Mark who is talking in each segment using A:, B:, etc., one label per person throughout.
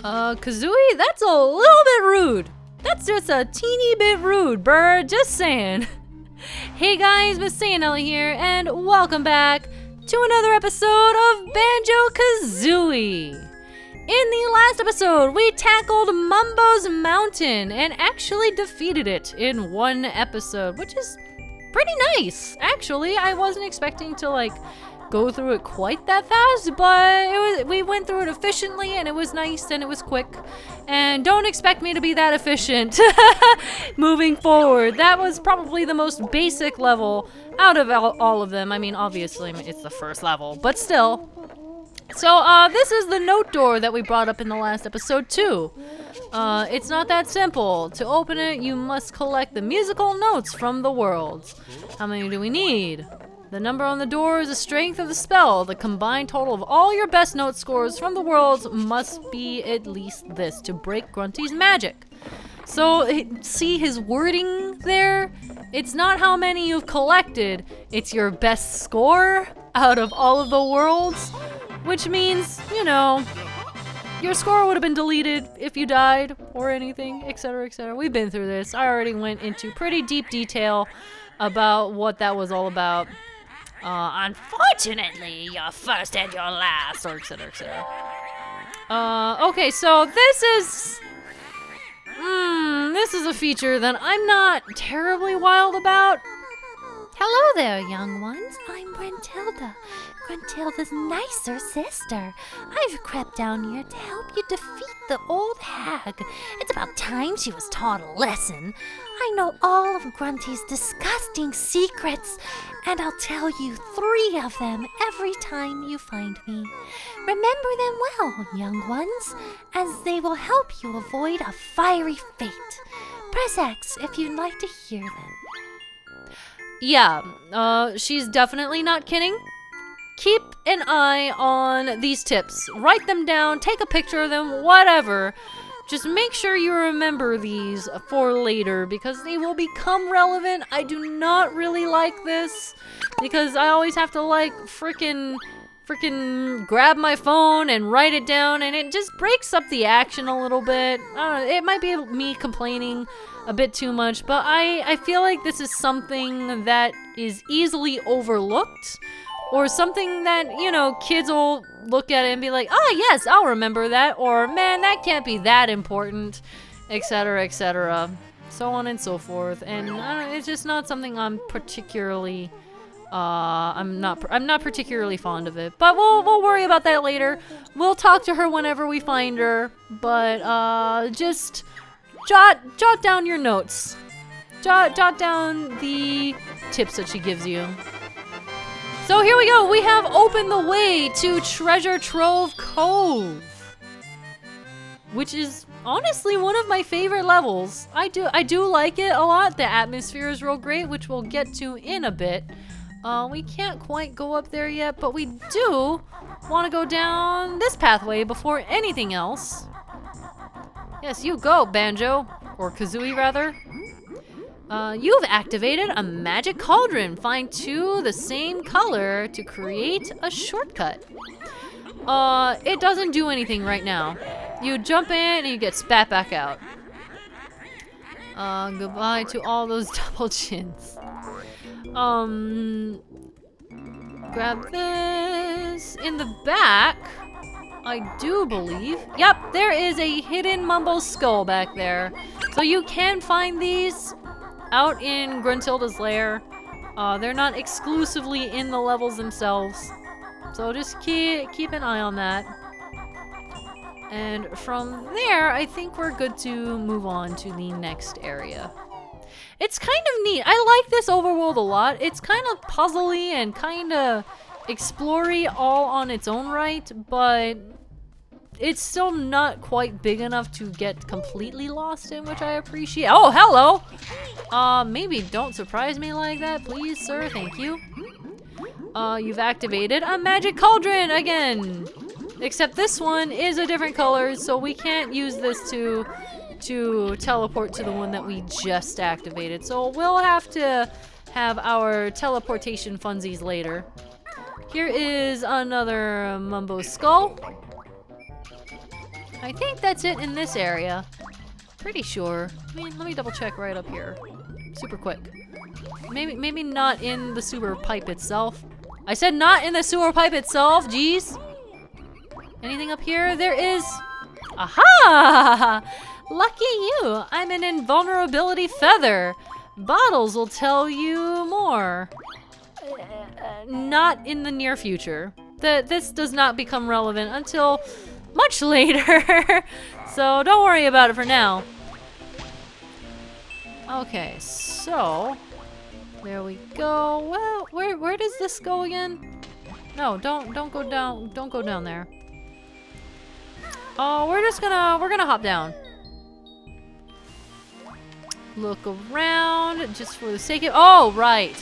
A: Kazooie, that's a little bit rude. That's just a teeny bit rude, bird. Just saying. Hey guys, MasaeAnela here, and welcome back to another episode of Banjo-Kazooie. In the last episode, we tackled Mumbos Mountain and actually defeated it in one episode, which is pretty nice. Actually, I wasn't expecting to go through it quite that fast, but we went through it efficiently, and it was nice and it was quick. And don't expect me to be that efficient moving forward. That was probably the most basic level out of all of them. I mean, obviously it's the first level, but still. So this is the note door that we brought up in the last episode too. It's not that simple. To open it, you must collect the musical notes from the worlds. How many do we need? The number on the door is the strength of the spell. The combined total of all your best note scores from the worlds must be at least this to break Grunty's magic. So, see his wording there? It's not how many you've collected, it's your best score out of all of the worlds, which means, you know, your score would have been deleted if you died or anything, etc., etc. We've been through this. I already went into pretty deep detail about what that was all about. Unfortunately, your first and your last, or etc., etc. Okay, so this is a feature that I'm not terribly wild about.
B: Hello there, young ones. I'm Gruntilda's nicer sister. I've crept down here to help you defeat the old hag. It's about time she was taught a lesson. I know all of Grunty's disgusting secrets, and I'll tell you 3 of them every time you find me. Remember them well, young ones, as they will help you avoid a fiery fate. Press X if you'd like to hear them.
A: Yeah, she's definitely not kidding. Keep an eye on these tips. Write them down, take a picture of them, whatever. Just make sure you remember these for later because they will become relevant. I do not really like this because I always have to freaking grab my phone and write it down, and it just breaks up the action a little bit. I don't know, it might be me complaining a bit too much, but I feel like this is something that is easily overlooked, or something that, you know, kids will look at it and be like, oh yes, I'll remember that, or man, that can't be that important, etc., etc., so on and so forth. And it's just not something I'm particularly I'm not particularly fond of it, but we'll worry about that later. We'll talk to her whenever we find her, but just jot down your notes. Jot down the tips that she gives you. So here we go. We have opened the way to Treasure Trove Cove, which is honestly one of my favorite levels. I do like it a lot. The atmosphere is real great, which we'll get to in a bit. We can't quite go up there yet, but we do want to go down this pathway before anything else. Yes, you go, Banjo, or Kazooie rather. You've activated a magic cauldron. Find 2 the same color to create a shortcut. It doesn't do anything right now. You jump in and you get spat back out. Goodbye to all those double chins. Grab this. In the back, I do believe. Yep, there is a hidden Mumbo skull back there. So you can find these out in Gruntilda's lair. They're not exclusively in the levels themselves. So just keep an eye on that. And from there, I think we're good to move on to the next area. It's kind of neat. I like this overworld a lot. It's kind of puzzly and kind of explory all on its own right, but it's still not quite big enough to get completely lost in, which I appreciate. Oh, hello! Maybe don't surprise me like that, please, sir. Thank you. You've activated a magic cauldron again! Except this one is a different color, so we can't use this to teleport to the one that we just activated. So we'll have to have our teleportation funsies later. Here is another Mumbo skull. I think that's it in this area. Pretty sure. Let me double check right up here. Super quick. Maybe not in the sewer pipe itself. I said not in the sewer pipe itself, jeez. Anything up here? There is. Aha! Lucky you! I'm an invulnerability feather. Bottles will tell you more. Not in the near future. This does not become relevant until much later. So don't worry about it for now. Okay, so there we go. Well, where does this go again? No, don't go down. Don't go down there. Oh, we're gonna hop down. Look around just for the sake of. Oh, right.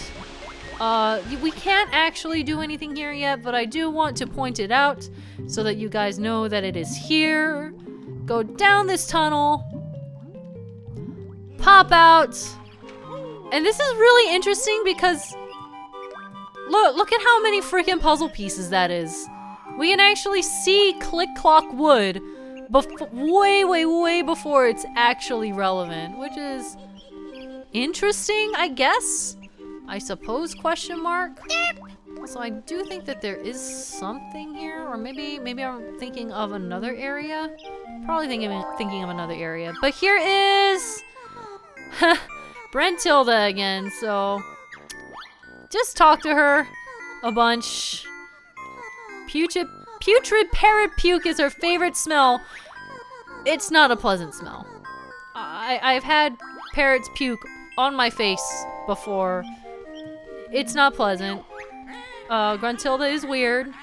A: We can't actually do anything here yet, but I do want to point it out so that you guys know that it is here. Go down this tunnel. Pop out. And this is really interesting because look at how many freaking puzzle pieces that is. We can actually see Click Clock Wood way before it's actually relevant, which is interesting, I guess. I suppose, question mark. So I do think that there is something here, or maybe I'm thinking of another area. Probably thinking of another area. But here is Brentilda again, so just talk to her a bunch. Putrid parrot puke is her favorite smell. It's not a pleasant smell. I've had parrots puke on my face before. It's not pleasant. Gruntilda is weird.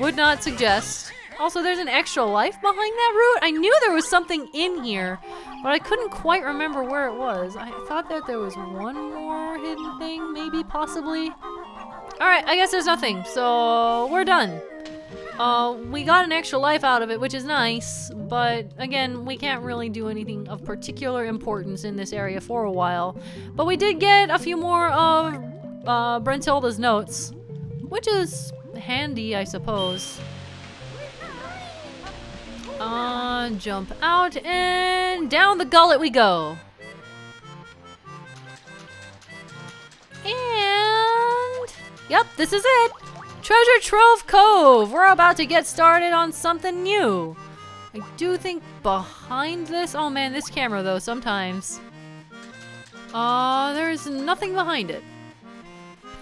A: Would not suggest. Also, there's an extra life behind that root. I knew there was something in here, but I couldn't quite remember where it was. I thought that there was one more hidden thing, maybe, possibly. Alright, I guess there's nothing, so we're done. We got an extra life out of it, which is nice, but again, we can't really do anything of particular importance in this area for a while. But we did get a few more of Brentilda's notes, which is handy, I suppose. Jump out and down the gullet we go. And yep, this is it. Treasure Trove Cove. We're about to get started on something new. I do think behind this, oh man, this camera though, sometimes. There's nothing behind it.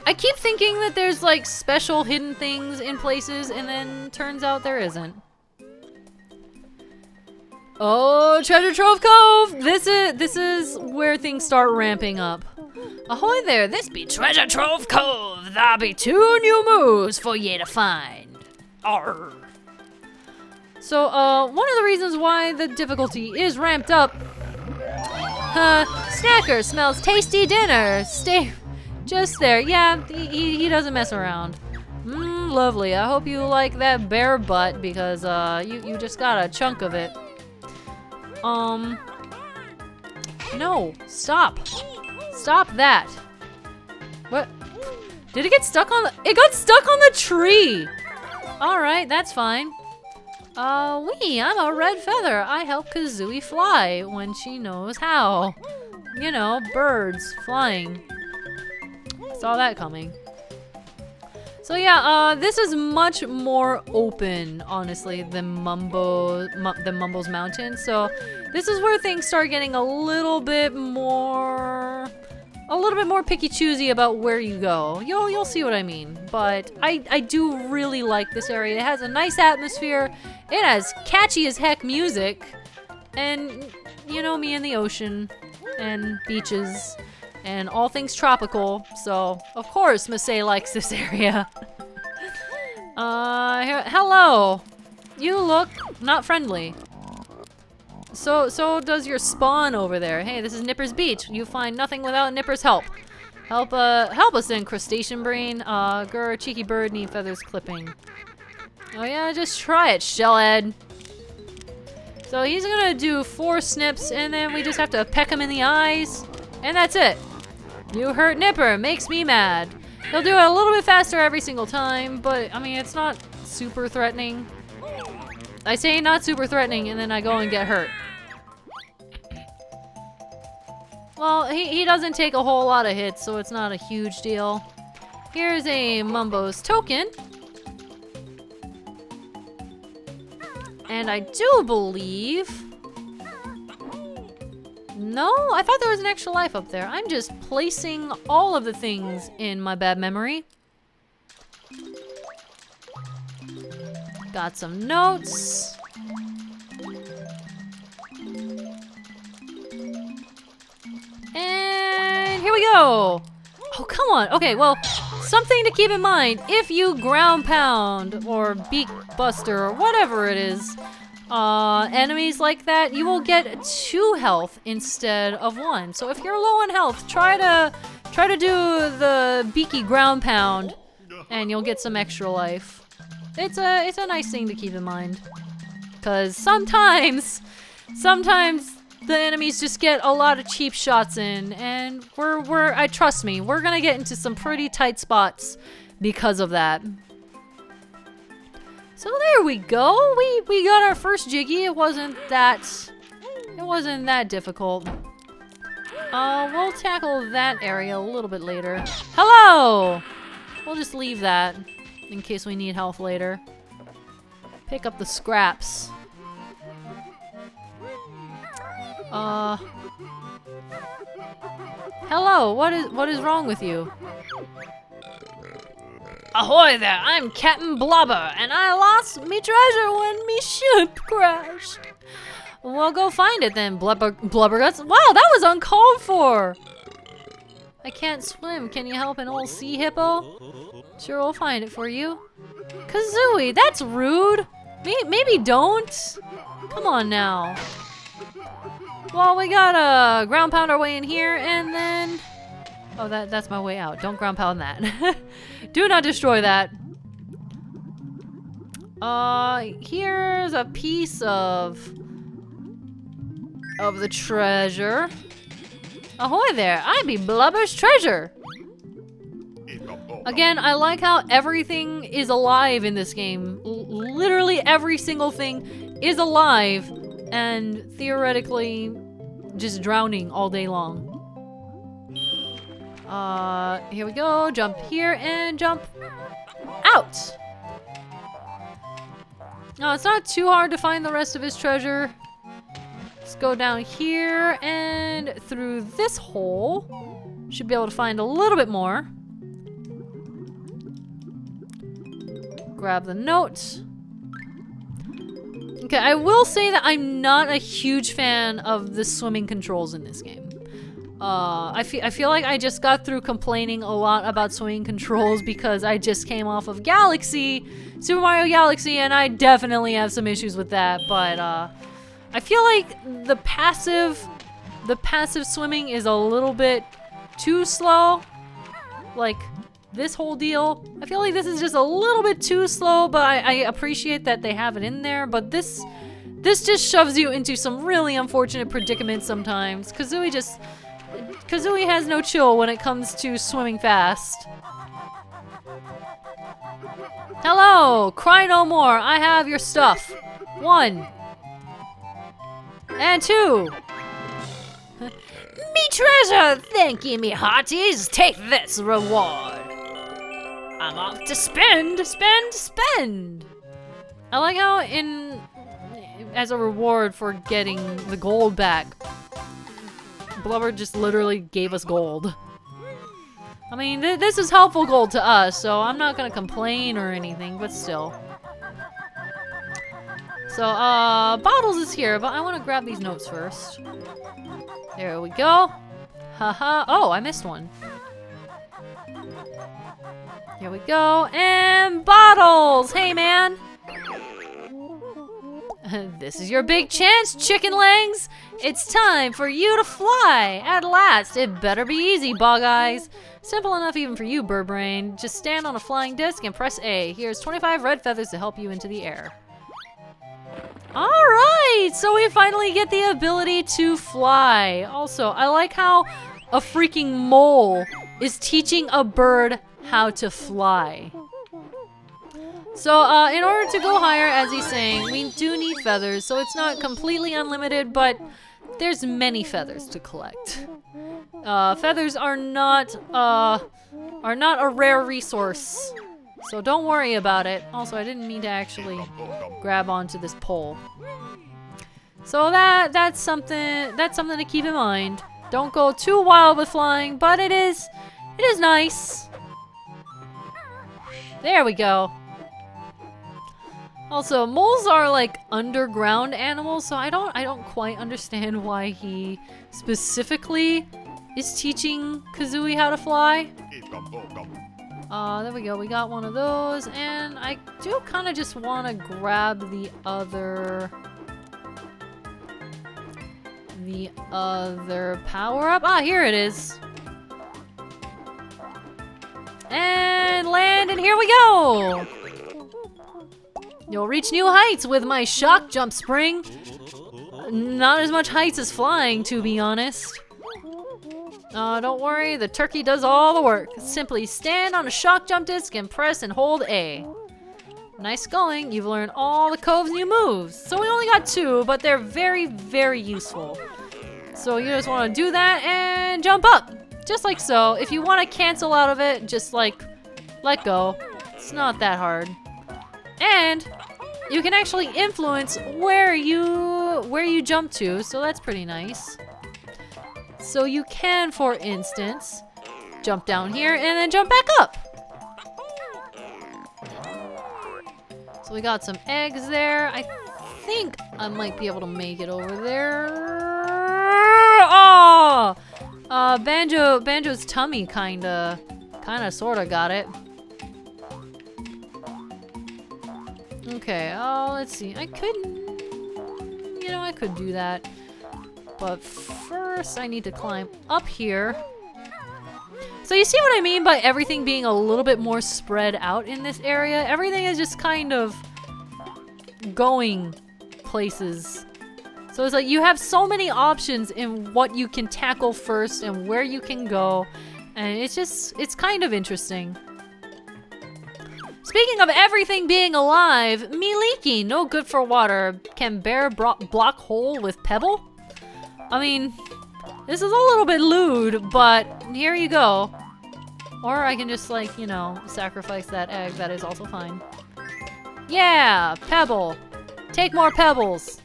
A: I keep thinking that there's like special hidden things in places, and then turns out there isn't. Oh, Treasure Trove Cove! This is where things start ramping up. Ahoy there, this be Treasure Trove Cove. There be 2 new moves for ye to find. Arr. So, one of the reasons why the difficulty is ramped up. Snacker smells tasty dinner. Stay just there. Yeah, he doesn't mess around. Lovely. I hope you like that bear butt because you just got a chunk of it. No, stop. Stop that. What? Did it get stuck on the— it got stuck on the tree. All right, that's fine. I'm a red feather. I help Kazooie fly when she knows how. You know, birds flying. Saw that coming. So yeah, this is much more open, honestly, than Mumbos Mountain. So this is where things start getting a little bit more picky-choosy about where you go. You'll see what I mean. But I do really like this area. It has a nice atmosphere. It has catchy as heck music. And, you know, me and the ocean and beaches and all things tropical. So, of course, Masae likes this area. Hello. You look not friendly. So does your spawn over there. Hey, this is Nipper's Beach. You find nothing without Nipper's help. Help us then, crustacean brain. Grr, cheeky bird, need feathers clipping. Oh yeah, just try it, shellhead. So he's gonna do 4 snips, and then we just have to peck him in the eyes, and that's it. You hurt Nipper, makes me mad. He'll do it a little bit faster every single time, but I mean, it's not super threatening. I say not super threatening, and then I go and get hurt. Well, he doesn't take a whole lot of hits, so it's not a huge deal. Here's a Mumbos Token. And I do believe... No, I thought there was an extra life up there. I'm just placing all of the things in my bad memory. Got some notes. And here we go. Oh, come on. Okay, well, something to keep in mind. If you ground pound or beak buster or whatever it is, enemies like that, you will get 2 health instead of 1. So if you're low on health, try to do the beaky ground pound, and you'll get some extra life. It's a nice thing to keep in mind, because sometimes the enemies just get a lot of cheap shots in, and trust me, we're gonna get into some pretty tight spots because of that. So there we go. We got our first Jiggy. It wasn't that difficult. We'll tackle that area a little bit later. Hello! We'll just leave that in case we need health later. Pick up the scraps. Hello, what is wrong with you? Ahoy there, I'm Captain Blubber, and I lost me treasure when me ship crashed. Well, go find it then, Blubberguts. Wow, that was uncalled for! I can't swim, can you help an old sea hippo? Sure, we'll find it for you. Kazooie, that's rude! Maybe don't? Come on now. Well, we gotta ground pound our way in here, and then... Oh, that's my way out. Don't ground pound that. Do not destroy that. Here's a piece of the treasure. Ahoy there, I be Blubber's treasure. Again, I like how everything is alive in this game. Literally every single thing is alive and theoretically just drowning all day long. Here we go. Jump here and jump out. No, it's not too hard to find the rest of his treasure. Let's go down here and through this hole. Should be able to find a little bit more. Grab the note. Okay, I will say that I'm not a huge fan of the swimming controls in this game. I feel like I just got through complaining a lot about swimming controls because I just came off of Super Mario Galaxy, and I definitely have some issues with that, but I feel like the passive swimming is a little bit too slow. Like this whole deal, I feel like this is just a little bit too slow, but I appreciate that they have it in there, but this just shoves you into some really unfortunate predicaments sometimes. Kazooie has no chill when it comes to swimming fast. Hello! Cry no more! I have your stuff! 1. And 2! Me treasure! Thank you, me hearties! Take this reward! I'm off to spend! I like how as a reward for getting the gold back, Blubber just literally gave us gold. I mean, this is helpful gold to us, so I'm not gonna complain or anything, but still. So, Bottles is here, but I want to grab these notes first. There we go. Haha. Oh, I missed one. Here we go. And Bottles! Hey, man! This is your big chance, chicken legs! It's time for you to fly! At last! It better be easy, Bog Eyes! Simple enough even for you, Bird Brain. Just stand on a flying disc and press A. Here's 25 red feathers to help you into the air. Alright! So we finally get the ability to fly. Also, I like how a freaking mole is teaching a bird how to fly. So, in order to go higher, as he's saying, we do need feathers. So it's not completely unlimited, but there's many feathers to collect. Feathers are not a rare resource. So don't worry about it. Also, I didn't mean to actually grab onto this pole. So that's something to keep in mind. Don't go too wild with flying, but it is nice. There we go. Also, moles are like underground animals, so I don't quite understand why he specifically is teaching Kazooie how to fly. There we go. We got one of those, and I do kind of just want to grab the other power-up. Ah, here it is. And land, and here we go! You'll reach new heights with my shock jump spring. Not as much heights as flying, to be honest. Don't worry, the turkey does all the work. Simply stand on a shock jump disc and press and hold A. Nice going, you've learned all the Cove's new moves. So we only got 2, but they're very, very useful. So you just want to do that and jump up. Just like so. If you want to cancel out of it, just like let go. It's not that hard. And you can actually influence where you jump to, so that's pretty nice. So you can, for instance, jump down here and then jump back up. So we got some eggs there. I think I might be able to make it over there. Oh! Banjo's tummy kinda sorta got it. Okay, let's see. I could do that. But first I need to climb up here. So you see what I mean by everything being a little bit more spread out in this area? Everything is just kind of going places. So it's like you have so many options in what you can tackle first and where you can go. And it's kind of interesting. Speaking of everything being alive, Miliki, no good for water. Can bear block hole with pebble? I mean, this is a little bit lewd, but here you go. Or I can just like, you know, sacrifice that egg. That is also fine. Yeah, pebble. Take more pebbles.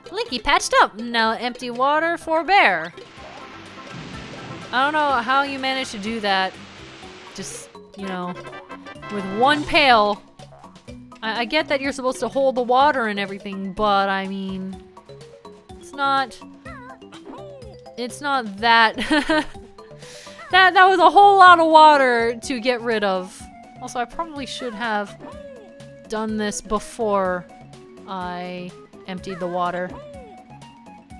A: Linky patched up. Now empty water for bear. I don't know how you managed to do that. Just, you know, with one pail. I get that you're supposed to hold the water and everything, but I mean, it's not that that was a whole lot of water to get rid of. Also, I probably should have done this before I emptied the water.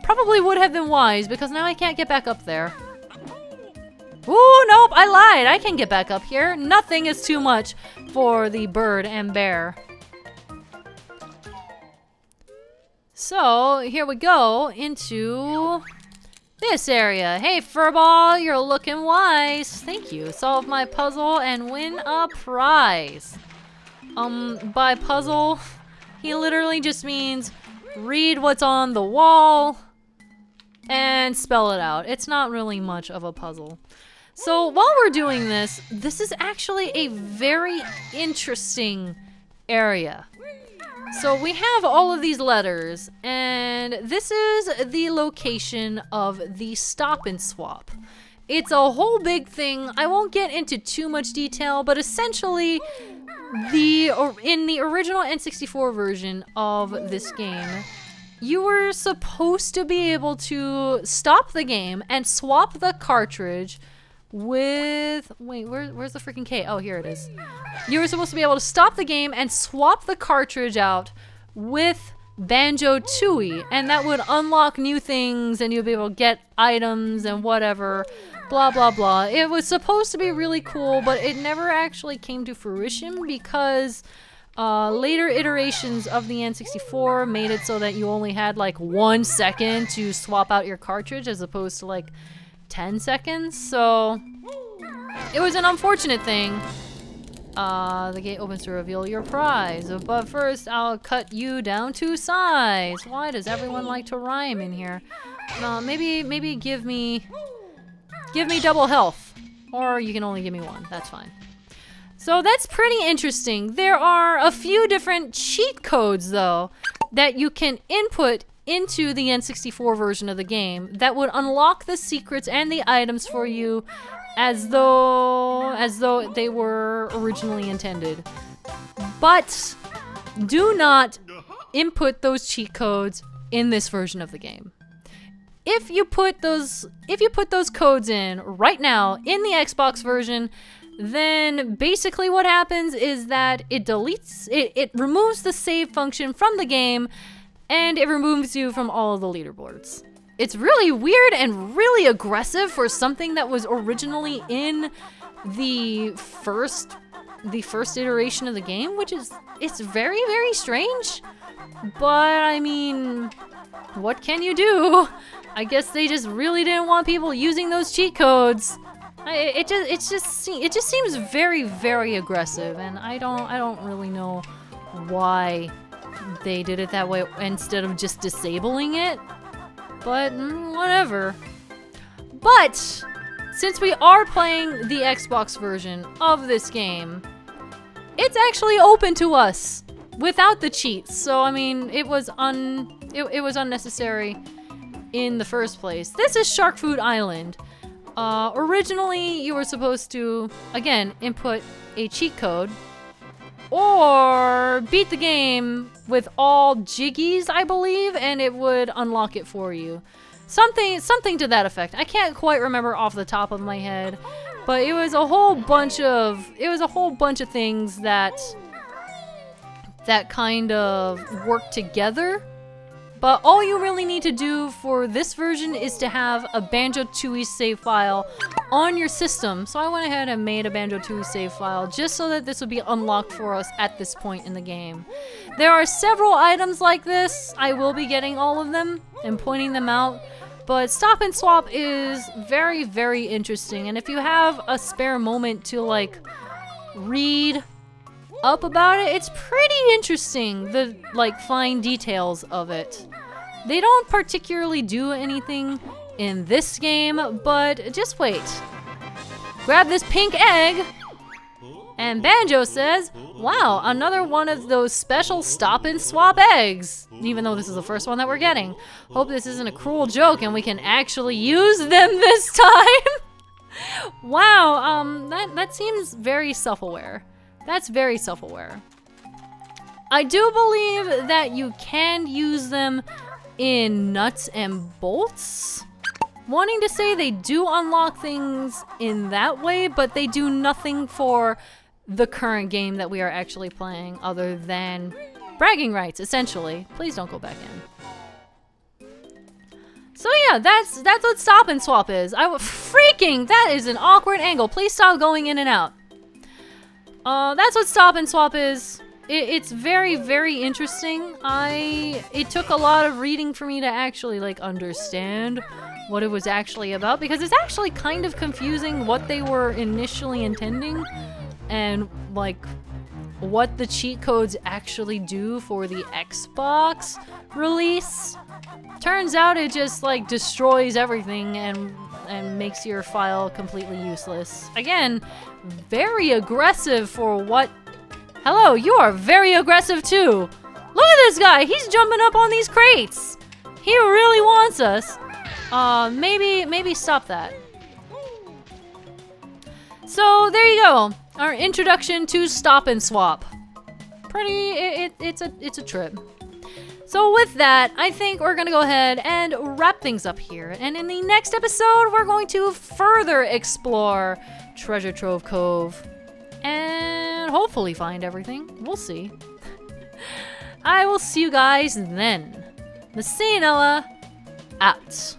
A: Probably would have been wise, because now I can't get back up there. Ooh, nope, I lied. I can get back up here. Nothing is too much for the bird and bear. So, here we go into this area. Hey, Furball, you're looking wise. Thank you. Solve my puzzle and win a prize. By puzzle, he literally just means read what's on the wall and spell it out. It's not really much of a puzzle. So while we're doing this, this is actually a very interesting area. So we have all of these letters, and this is the location of the stop and swap. It's a whole big thing. I won't get into too much detail, but essentially in the original N64 version of this game, you were supposed to be able to stop the game and swap the cartridge with... Wait, where's the freaking K? Oh, here it is. You were supposed to be able to stop the game and swap the cartridge out with Banjo-Tooie, and that would unlock new things, and you'd be able to get items and whatever, blah, blah, blah. It was supposed to be really cool, but it never actually came to fruition because later iterations of the N64 made it so that you only had like 1 second to swap out your cartridge as opposed to like 10 seconds, so it was an unfortunate thing. The gate opens to reveal your prize, but first I'll cut you down to size. Why does everyone like to rhyme in here? Maybe give me double health, or you can only give me one. That's fine. So that's pretty interesting. There are a few different cheat codes though that you can input into the N64 version of the game that would unlock the secrets and the items for you as though they were originally intended. But do not input those cheat codes in this version of the game. If you put those codes in right now in the Xbox version, then basically what happens is that it removes the save function from the game and it removes you from all of the leaderboards. It's really weird and really aggressive for something that was originally in the first iteration of the game, it's very, very strange. But I mean, what can you do? I guess they just really didn't want people using those cheat codes. It just seems very, very aggressive, and I don't really know why they did it that way instead of just disabling it. But whatever. But since we are playing the Xbox version of this game, it's actually open to us without the cheats. So I mean, it was unnecessary in the first place. This is Shark Food Island. Originally, you were supposed to, again, input a cheat code or beat the game with all jiggies, I believe, and it would unlock it for you. Something to that effect. I can't quite remember off the top of my head, but it was a whole bunch of things that kind of worked together. But all you really need to do for this version is to have a Banjo-Tooie save file on your system. So I went ahead and made a Banjo-Tooie save file just so that this would be unlocked for us at this point in the game. There are several items like this. I will be getting all of them and pointing them out. But Stop and Swap is very, very interesting. And if you have a spare moment to like read up about it, it's pretty interesting, the like fine details of it. They don't particularly do anything in this game, but just wait. Grab this pink egg, and Banjo says, wow, another one of those special Stop and Swap eggs, even though this is the first one that we're getting. Hope this isn't a cruel joke and we can actually use them this time. Wow, that seems very self-aware. That's very self-aware. I do believe that you can use them in nuts and bolts. Wanting to say they do unlock things in that way, but they do nothing for the current game that we are actually playing other than bragging rights, essentially. Please don't go back in. So yeah, that's what Stop and Swap is. That is an awkward angle. Please stop going in and out. That's what Stop and Swap is. It's very, very interesting. It took a lot of reading for me to actually like understand what it was actually about, because it's actually kind of confusing what they were initially intending and like what the cheat codes actually do for the Xbox release. Turns out it just like destroys everything and makes your file completely useless. Again, very aggressive for what... Hello, you are very aggressive too. Look at this guy, he's jumping up on these crates. He really wants us. Maybe stop that. So there you go, our introduction to Stop and Swap. It's a trip. So with that, I think we're gonna go ahead and wrap things up here. And in the next episode, we're going to further explore Treasure Trove Cove and hopefully find everything. We'll see. I will see you guys then. MasaeAnela, out.